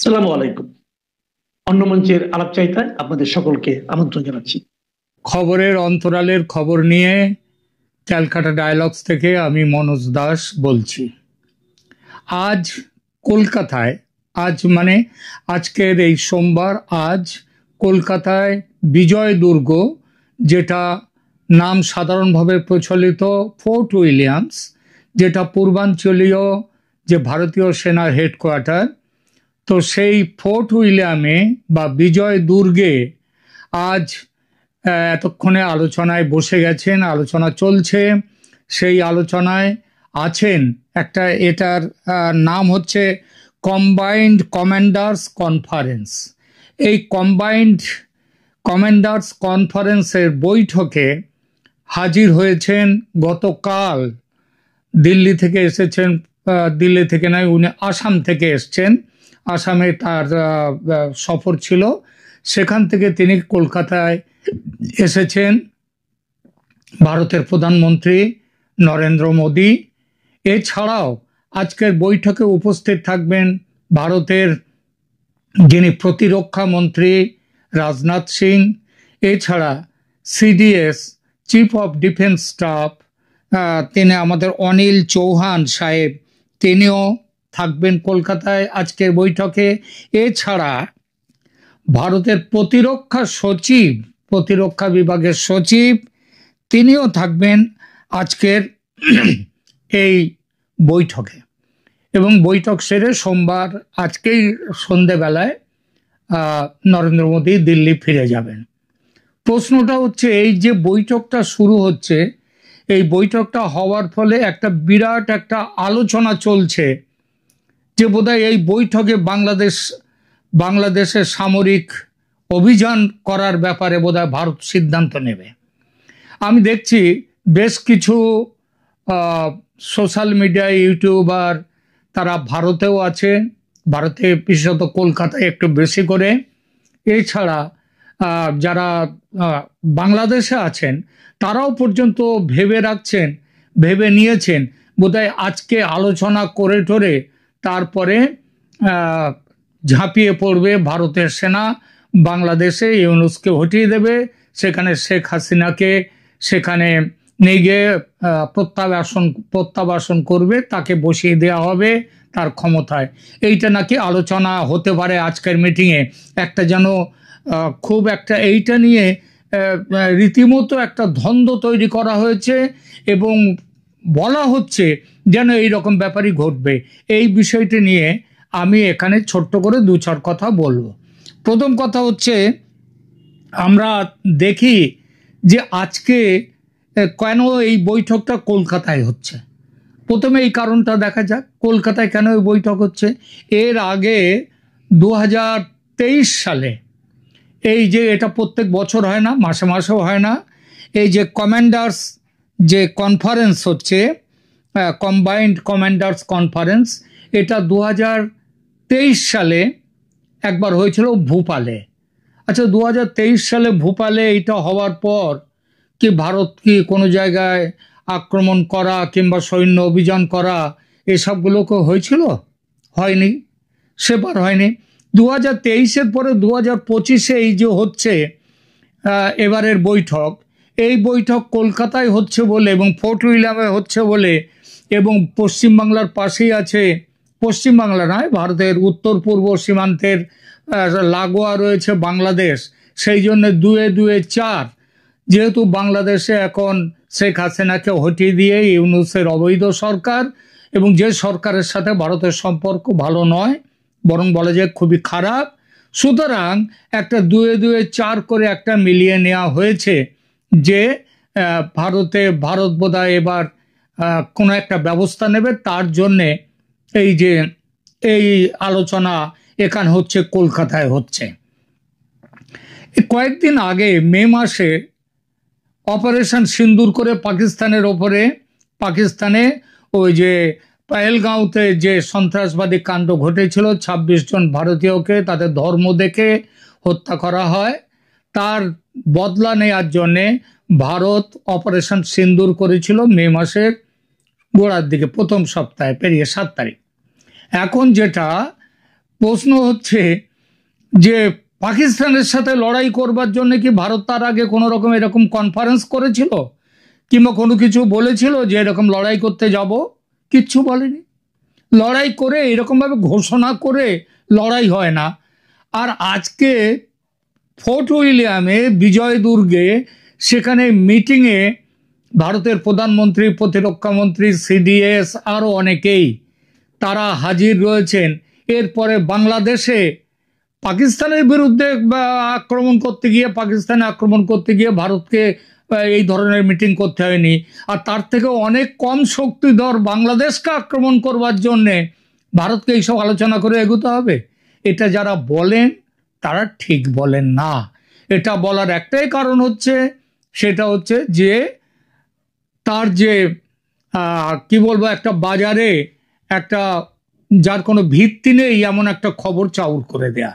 সালামু আলাইকুম। অন্য মঞ্চের আলাপচারিতায় আপনাদের সকলকে আমন্ত্রণ জানাচ্ছি। খবরের অন্তরালের খবর নিয়ে ক্যালকাটা ডায়ালগস থেকে আমি মনোজ দাস বলছি। আজ কলকাতায়, আজকের এই সোমবার, আজ কলকাতায় বিজয় দুর্গ, যেটা নাম সাধারণভাবে প্রচলিত ফোর্ট উইলিয়ামস, যেটা পূর্বাঞ্চলীয় যে ভারতীয় সেনার হেডকোয়ার্টার, তো সেই ফোর্ট উইলিয়ামে বা বিজয় দুর্গে আজ এতক্ষণে আলোচনায় বসে গেছেন, আলোচনা চলছে। সেই আলোচনায় আছেন এটার নাম হচ্ছে কম্বাইন্ড কমান্ডার্স কনফারেন্স। এই কম্বাইন্ড কমান্ডার্স কনফারেন্সের বৈঠকে হাজির হয়েছেন গতকাল, দিল্লি থেকে এসেছেন, দিল্লি থেকে নয়, উনি আসাম থেকে এসছেন। আসামে তার সফর ছিল, সেখান থেকে তিনি কলকাতায় এসেছেন। ভারতের প্রধানমন্ত্রী নরেন্দ্র মোদী। এছাড়াও আজকের বৈঠকে উপস্থিত থাকবেন ভারতের যিনি প্রতিরক্ষা মন্ত্রী রাজনাথ সিং। এছাড়া CDS chief of defence staff তিনি আমাদের অনিল চৌহান সাহেব, তিনিও থাকবেন কলকাতায় আজকের বৈঠকে। এছাড়া ভারতের প্রতিরক্ষা বিভাগের সচিব, তিনিও থাকবেন আজকের এই বৈঠকে। এবং বৈঠক সেরে সোমবার আজকেই সন্ধেবেলায় নরেন্দ্র মোদী দিল্লি ফিরে যাবেন। প্রশ্নটা হচ্ছে, এই যে বৈঠকটা শুরু হচ্ছে, এই বৈঠকটা হওয়ার ফলে একটা বিরাট একটা আলোচনা চলছে যে বোধহয় এই বৈঠকে বাংলাদেশের সামরিক অভিযান করার ব্যাপারে বোধহয় ভারত সিদ্ধান্ত নেবে। আমি দেখছি বেশ কিছু সোশ্যাল মিডিয়া ইউটিউবার তারা ভারতেও আছে, ভারতে বিশেষত কলকাতায় একটু বেশি করে। এছাড়া যারা বাংলাদেশে আছেন তারাও পর্যন্ত ভেবে নিয়েছেন বোধহয় আজকে আলোচনা করে টোরে তারপরে ঝাঁপিয়ে পড়বে ভারতের সেনা, বাংলাদেশে ইউনূসকে হটিয়ে দেবে, সেখানে শেখ হাসিনাকে সেখানে নিয়ে গিয়ে প্রত্যাবাসন করবে, তাকে বসিয়ে দেওয়া হবে তার ক্ষমতায়। এইটা নাকি আলোচনা হতে পারে আজকের মিটিংয়ে। একটা যেন খুব একটা এইটা নিয়ে রীতিমতো একটা দ্বন্দ্ব তৈরি করা হয়েছে এবং বলা হচ্ছে যেন এইরকম ব্যাপারই ঘটবে। এই বিষয়টি নিয়ে আমি এখানে ছোট্ট করে দু চার কথা বলবো। প্রথম কথা হচ্ছে, আমরা দেখি যে আজকে কেন এই বৈঠকটা কলকাতায় হচ্ছে। প্রথমে এই কারণটা দেখা যাক, কলকাতায় কেন এই বৈঠক হচ্ছে। এর আগে 2023 সালে, এই যে এটা প্রত্যেক বছর হয় না, মাসে মাসেও হয় না, এই যে কমান্ডার্স যে কনফারেন্স হচ্ছে, কম্বাইন্ড কমান্ডার্স কনফারেন্স, এটা 2023 সালে একবার হয়েছিল ভোপালে। আচ্ছা, 2023 সালে ভোপালে এটা হওয়ার পর কি ভারত কি কোনো জায়গায় আক্রমণ করা কিংবা সৈন্য অভিযান করা এসবগুলোকে হয়েছিল? হয়নি, সেবার হয়নি। 2023-এর পরে 2025-এ এই যে হচ্ছে এবারের বৈঠক, এই বৈঠক কলকাতায় হচ্ছে বলে এবং ফোর্ট উইলিয়ামে হচ্ছে বলে, এবং পশ্চিমবাংলার পাশেই আছে, পশ্চিমবাংলা নয়, ভারতের উত্তর পূর্ব সীমান্তের লাগোয়া রয়েছে বাংলাদেশ, সেই জন্য 2-2-4। যেহেতু বাংলাদেশে এখন শেখ হাসিনাকে হটিয়ে দিয়ে ইউনূসের অবৈধ সরকার, এবং যে সরকারের সাথে ভারতের সম্পর্ক ভালো নয়, বরং বলা যায় খুবই খারাপ, সুতরাং একটা 2-2-4 করে একটা মিলিয়ে নেওয়া হয়েছে যে ভারত বোধহয় এবার কোনো একটা ব্যবস্থা নেবে, তার জন্যে এই আলোচনা এখানে হচ্ছে, কলকাতায় হচ্ছে। কয়েকদিন আগে মে মাসে অপারেশন সিন্দুর করে পাকিস্তানে ওই যে পহেলগাঁওতে যে সন্ত্রাসবাদী কাণ্ড ঘটেছিল, 26 জন ভারতীয়কে তাদের ধর্ম দেখে হত্যা করা হয়, তার বদলা নেওয়ার জন্যে ভারত অপারেশন সিন্দুর করেছিল মে মাসের গোড়ার দিকে, প্রথম সপ্তাহে পেরিয়ে 7 তারিখ। এখন যেটা প্রশ্ন হচ্ছে যে পাকিস্তানের সাথে লড়াই করবার জন্য কি ভারত তার আগে কোনো রকম এরকম কনফারেন্স করেছিল কিংবা কোনো কিছু বলেছিল যে এরকম লড়াই করতে যাব? কিচ্ছু বলেনি। লড়াই করে এরকমভাবে ঘোষণা করে লড়াই হয় না। আর আজকে ফোর্ট উইলিয়ামে, বিজয় দুর্গে, সেখানে মিটিংয়ে ভারতের প্রধানমন্ত্রী, প্রতিরক্ষামন্ত্রী, সিডিএস আরও অনেকেই তারা হাজির রয়েছেন। এরপরে বাংলাদেশে পাকিস্তানের বিরুদ্ধে আক্রমণ করতে গিয়ে, পাকিস্তানে আক্রমণ করতে গিয়ে ভারতকে এই ধরনের মিটিং করতে হয়নি। আর তার থেকে অনেক কম শক্তিধর বাংলাদেশকে আক্রমণ করবার জন্যে ভারতকে এইসব আলোচনা করে এগোতে হবে? এটা যারা বলেন তারা ঠিক বলেন না। এটা বলার একটাই কারণ হচ্ছে, সেটা হচ্ছে যে তার যে কি বলবো, একটা বাজারে একটা যার কোনো ভিত্তি নেই এমন একটা খবর চাউর করে দেয়া।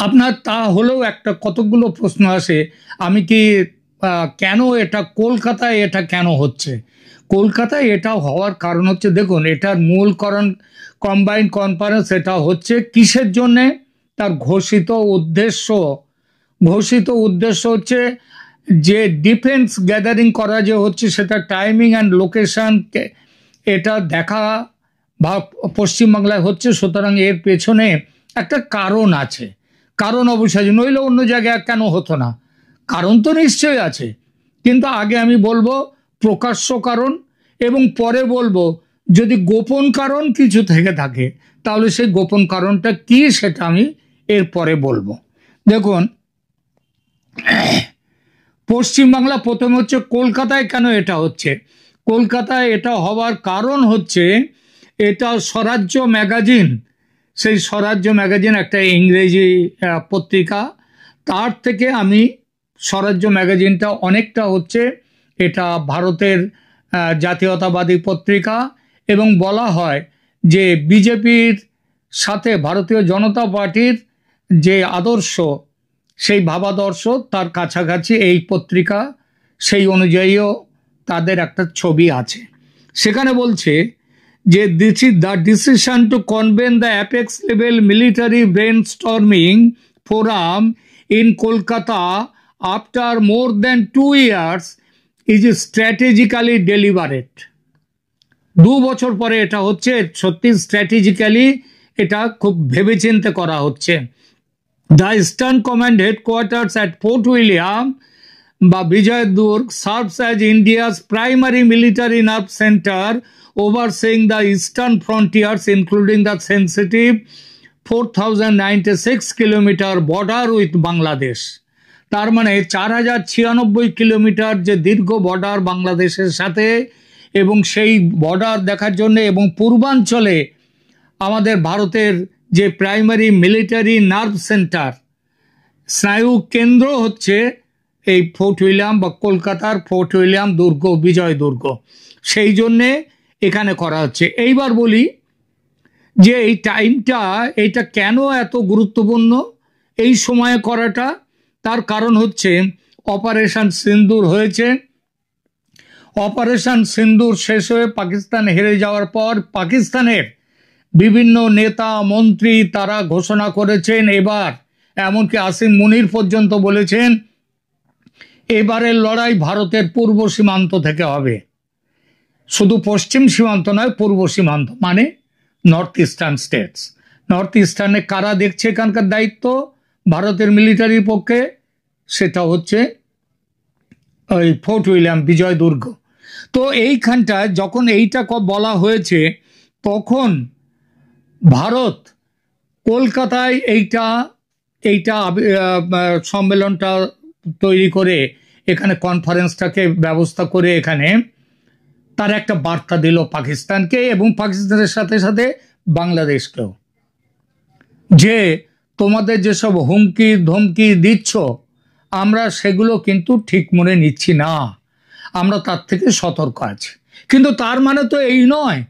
আপনার তা হলেও একটা কতগুলো প্রশ্ন আসে, আমি কি কেন এটা কলকাতায় এটা কেন হচ্ছে? কলকাতায় এটা হওয়ার কারণ হচ্ছে, দেখুন, এটার মূল কারণ কম্বাইন্ড কনফারেন্স। এটা হচ্ছে কিসের জন্যে? তার ঘোষিত উদ্দেশ্য হচ্ছে যে ডিফেন্স গ্যাদারিং করা যে হচ্ছে, সেটা টাইমিং অ্যান্ড লোকেশন এটা দেখা বা পশ্চিমবাংলায় হচ্ছে। সুতরাং এর পেছনে একটা কারণ আছে। কারণ অবশ্যই, নইলে অন্য জায়গায় কেন হতো না? কারণ তো নিশ্চয়ই আছে, কিন্তু আগে আমি বলবো প্রকাশ্য কারণ, এবং পরে বলবো যদি গোপন কারণ কিছু থেকে থাকে তাহলে সেই গোপন কারণটা কি সেটা আমি এরপরে বলবো। দেখুন, পশ্চিমবাংলা প্রথমে হচ্ছে কলকাতায় কেন এটা হচ্ছে? কলকাতায় এটা হওয়ার কারণ হচ্ছে, এটা স্বরাজ্য ম্যাগাজিন, সেই স্বরাজ্য ম্যাগাজিন একটা ইংরেজি পত্রিকা, তার থেকে আমি স্বরাজ্য ম্যাগাজিনটা অনেকটা হচ্ছে এটা ভারতের জাতীয়তাবাদী পত্রিকা, এবং বলা হয় যে বিজেপির সাথে ভারতীয় জনতা পার্টির যে আদর্শ, সেই ভাবাদর্শ তার কাছাকাছি এই পত্রিকা, সেই অনুযায়ীও তাদের একটা ছবি আছে। সেখানে বলছে যে this is the decision to convene the apex level military brainstorming forum in Kolkata after more than 2 years is strategically deliberate. 2 বছর পরে এটা হচ্ছে, সত্যি স্ট্র্যাটেজিক্যালি এটা খুব ভেবেচিন্তে করা হচ্ছে। The Eastern Command headquarters at Fort William বা বিজয় দুর্গ serves as India's primary military nerve center, overseeing the eastern frontiers including the sensitive 4096 kilometer border with Bangladesh. তার মানে 4096 কিলোমিটার যে দীর্ঘ বর্ডার বাংলাদেশের সাথে, এবং সেই বর্ডার দেখার জন্য এবং পূর্বাঞ্চলে আমাদের ভারতের যে প্রাইমারি মিলিটারি নার্ভ সেন্টার, স্নায়ু কেন্দ্র হচ্ছে এই ফোর্ট উইলিয়াম বা কলকাতার ফোর্ট উইলিয়াম দুর্গ, বিজয় দুর্গ, সেই জন্যে এখানে করা হচ্ছে। এইবার বলি যে এই টাইমটা, এইটা কেন এত গুরুত্বপূর্ণ এই সময়ে করাটা? তার কারণ হচ্ছে অপারেশন সিন্দুর হয়েছে। অপারেশন সিন্দুর শেষ হয়ে পাকিস্তান হেরে যাওয়ার পর পাকিস্তানের বিভিন্ন নেতা মন্ত্রী তারা ঘোষণা করেছেন, এবার এমনকি আসিম মুনির পর্যন্ত বলেছেন এবারের লড়াই ভারতের পূর্ব সীমান্ত থেকে হবে। শুধু পশ্চিম সীমান্ত নয়, পূর্ব সীমান্ত, মানে নর্থ ইস্টার্ন স্টেটস। নর্থ ইস্টার্নে কারা দেখছে এখানকার দায়িত্ব ভারতের মিলিটারির পক্ষে? সেটা হচ্ছে ওই ফোর্ট উইলিয়াম, বিজয় দুর্গ। তো এইখানটায় যখন এইটা বলা হয়েছে, তখন ভারত কলকাতায় এইটা সম্মেলনটা তৈরি করে, এখানে কনফারেন্সটাকে ব্যবস্থা করে, এখানে তার একটা বার্তা দিল পাকিস্তানকে এবং পাকিস্তানের সাথে সাথে বাংলাদেশকেও, যে তোমাদের যেসব হুমকি ধমকি দিচ্ছ আমরা সেগুলো কিন্তু ঠিক মনে নিচ্ছি না, আমরা তার থেকে সতর্ক আছি। কিন্তু তার মানে তো এই নয়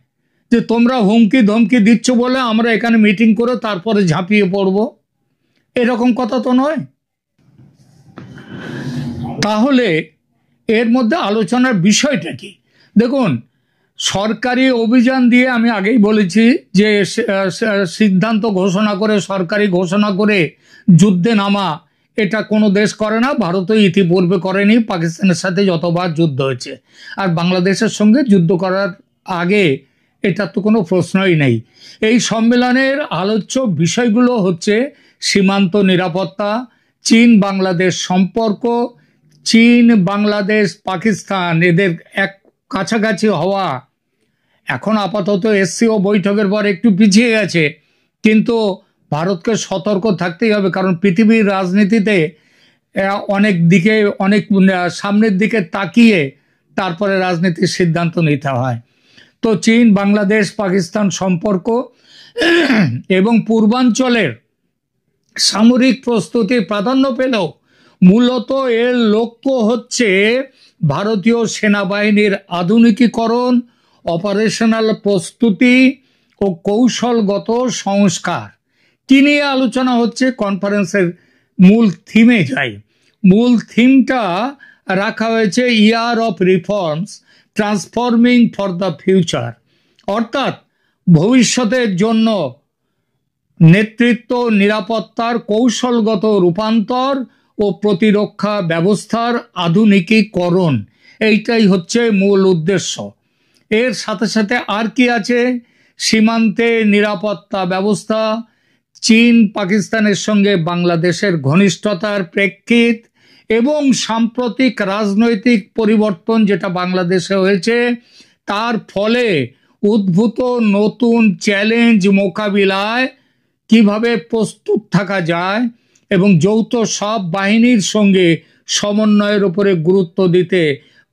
যে তোমরা হুমকি ধমকি দিচ্ছ বলে আমরা এখানে মিটিং করে তারপরে ঝাঁপিয়ে পড়ব, এরকম কথা তো নয়। তাহলে এর মধ্যে আলোচনার বিষয়টা কি? দেখুন, সরকারি অভিযান দিয়ে আমি আগেই বলেছি যে সিদ্ধান্ত ঘোষণা করে, সরকারি ঘোষণা করে যুদ্ধে নামা এটা কোনো দেশ করে না। ভারতও ইতিপূর্বে করেনি, পাকিস্তানের সাথে যতবার যুদ্ধ হয়েছে। আর বাংলাদেশের সঙ্গে যুদ্ধ করার আগে এটা তো কোনো প্রশ্নই নেই। এই সম্মেলনের আলোচ্য বিষয়গুলো হচ্ছে সীমান্ত নিরাপত্তা, চীন বাংলাদেশ সম্পর্ক, চীন বাংলাদেশ পাকিস্তান এদের এক কাছাকাছি হওয়া। এখন আপাতত এসসিও বৈঠকের পর একটু পিছিয়ে গেছে, কিন্তু ভারতকে সতর্ক থাকতেই হবে, কারণ পৃথিবীর রাজনীতিতে অনেক দিকে, অনেক সামনের দিকে তাকিয়ে তারপরে রাজনীতির সিদ্ধান্ত নিতে হয়। তো চীন বাংলাদেশ পাকিস্তান সম্পর্ক এবং পূর্বাঞ্চলের সামরিক প্রস্তুতি প্রাধান্য পেলেও মূলত এর লক্ষ্য হচ্ছে ভারতীয় সেনাবাহিনীর আধুনিকীকরণ, অপারেশনাল প্রস্তুতি ও কৌশলগত সংস্কার। কি নিয়ে আলোচনা হচ্ছে কনফারেন্সের মূল থিমে যাই। মূল থিমটা রাখা হয়েছে year of reforms transforming for the future, অর্থাৎ ভবিষ্যতের জন্য নেতৃত্ব, নিরাপত্তার কৌশলগত রূপান্তর ও প্রতিরক্ষা ব্যবস্থার আধুনিকীকরণ। এইটাই হচ্ছে মূল উদ্দেশ্য। এর সাথে সাথে আর কি আছে? সীমান্তে নিরাপত্তা ব্যবস্থা, চীন পাকিস্তানের সঙ্গে বাংলাদেশের ঘনিষ্ঠতার প্রেক্ষিত এবং সাম্প্রতিক রাজনৈতিক পরিবর্তন যেটা বাংলাদেশে হয়েছে তার ফলে উদ্ভূত নতুন চ্যালেঞ্জ মোকাবিলায় কিভাবে প্রস্তুত থাকা যায় এবং যৌথ সব বাহিনীর সঙ্গে সমন্বয়ের উপরে গুরুত্ব দিতে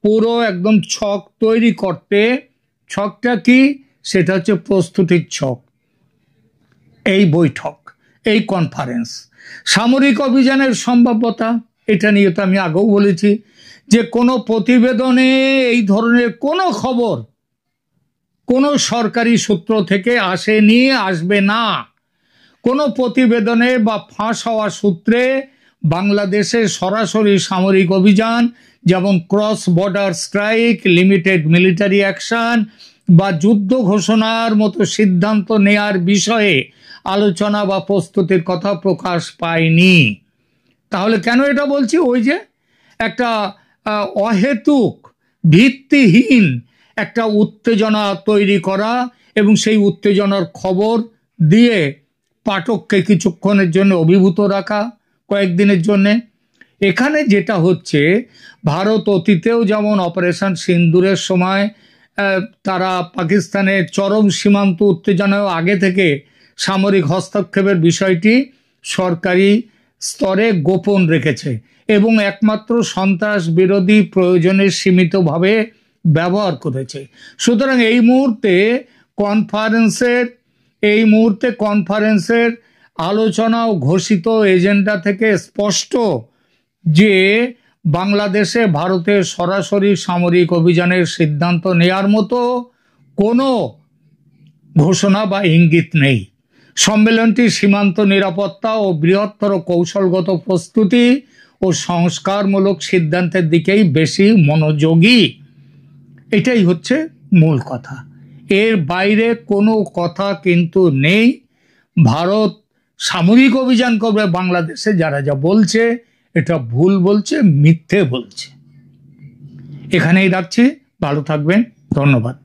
পুরো একদম ছক তৈরি করতে। ছকটা কি? সেটা হচ্ছে প্রস্তুতির ছক। এই বৈঠক, এই কনফারেন্স, সামরিক অভিযানের সম্ভাব্যতা, এটা নিয়ে তো আমি আগেও বলেছি যে কোনো প্রতিবেদনে এই ধরনের কোনো খবর কোনো সরকারি সূত্র থেকে আসেনি, আসবে না। কোনো প্রতিবেদনে বা ফাঁস হওয়া সূত্রে বাংলাদেশে সরাসরি সামরিক অভিযান যেমন cross border strike, limited military action বা যুদ্ধ ঘোষণার মতো সিদ্ধান্ত নেয়ার বিষয়ে আলোচনা বা প্রস্তুতির কথা প্রকাশ পায়নি। তাহলে কেন এটা বলছি? ওই যে একটা অহেতুক, ভিত্তিহীন একটা উত্তেজনা তৈরি করা এবং সেই উত্তেজনার খবর দিয়ে পাঠককে কিছুক্ষণের জন্য অভিভূত রাখা, কয়েকদিনের জন্যে। এখানে যেটা হচ্ছে, ভারত অতীতেও যেমন অপারেশন সিন্দুরের সময় তারা পাকিস্তানের চরম সীমান্ত উত্তেজনাও আগে থেকে সামরিক হস্তক্ষেপের বিষয়টি সরকারি স্তরে গোপন রেখেছে এবং একমাত্র সন্ত্রাস বিরোধী প্রয়োজনে সীমিতভাবে ব্যবহার করেছে। সুতরাং এই মুহূর্তে কনফারেন্সের আলোচনা ও ঘোষিত এজেন্ডা থেকে স্পষ্ট যে বাংলাদেশে ভারতের সরাসরি সামরিক অভিযানের সিদ্ধান্ত নেয়ার মতো কোনো ঘোষণা বা ইঙ্গিত নেই। সম্মেলনটি সীমান্ত নিরাপত্তা ও বৃহত্তর কৌশলগত প্রস্তুতি ও সংস্কারমূলক সিদ্ধান্তের দিকেই বেশি মনোযোগী। এটাই হচ্ছে মূল কথা। এর বাইরে কোনো কথা কিন্তু নেই। ভারত সামরিক অভিযান করবে বাংলাদেশে, যারা যা বলছে এটা ভুল বলছে, মিথ্যে বলছে। এখানেই রাখছি, ভালো থাকবেন, ধন্যবাদ।